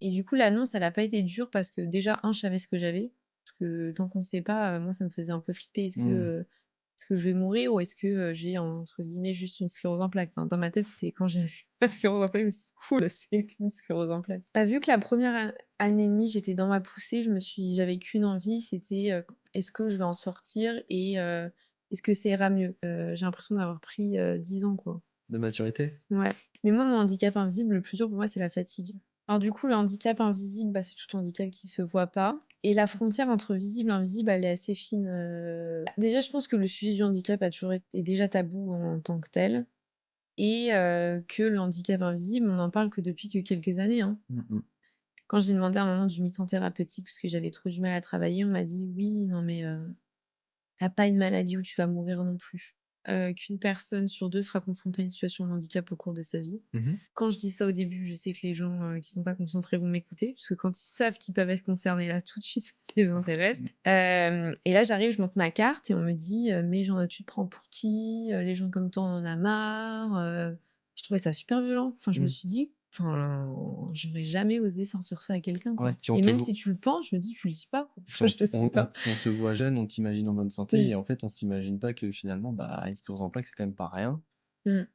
Et du coup, l'annonce, elle a pas été dure parce que déjà, je savais ce que j'avais. Parce que tant qu'on sait pas, moi, ça me faisait un peu flipper. Mmh. Est-ce que je vais mourir ou est-ce que, j'ai entre guillemets «juste une sclérose en plaques»? Enfin, dans ma tête, c'était quand j'ai la sclérose en plaques, je me suis dit: «Cool, c'est qu'une sclérose en plaques». Bah, vu que la première année et demie, j'étais dans ma poussée, j'avais qu'une envie, c'était, est-ce que je vais en sortir et est-ce que ça ira mieux? J'ai l'impression d'avoir pris, 10 ans, quoi. De maturité? Ouais. Mais moi, mon handicap invisible, le plus dur pour moi, c'est la fatigue. Alors du coup, le handicap invisible, bah, c'est tout handicap qui se voit pas et la frontière entre visible et invisible, elle est assez fine, déjà, je pense que le sujet du handicap a toujours été est déjà tabou en tant que tel et que le handicap invisible, on n'en parle que depuis que quelques années, hein. Mmh mh. Quand j'ai demandé à un moment du mi-temps thérapeutique parce que j'avais trop du mal à travailler, on m'a dit: «Oui, non mais, tu pas une maladie où tu vas mourir non plus, qu'une personne sur 2 sera confrontée à une situation de handicap au cours de sa vie». Mmh mh. Quand je dis ça au début, je sais que les gens, qui sont pas concentrés vont m'écouter, parce que quand ils savent qu'ils peuvent être concernés, là, tout de suite, ça les intéresse. Mmh. Et là, j'arrive, je montre ma carte et on me dit: «Mais genre, tu te prends pour qui? Les gens comme toi, on en a marre», je trouvais ça super violent. Enfin, je me Mmh. suis dit: «Enfin, j'aurais jamais osé sortir ça à quelqu'un, Ouais, quoi». puis on Et te même voit si tu le penses, je me dis: «Tu le dis pas, quoi». puis Enfin, je sais pas. on te voit jeune, on t'imagine en bonne santé Oui. et en fait, on s'imagine pas que finalement, bah, une sclérose en plaques, c'est quand même pas rien. Mmh.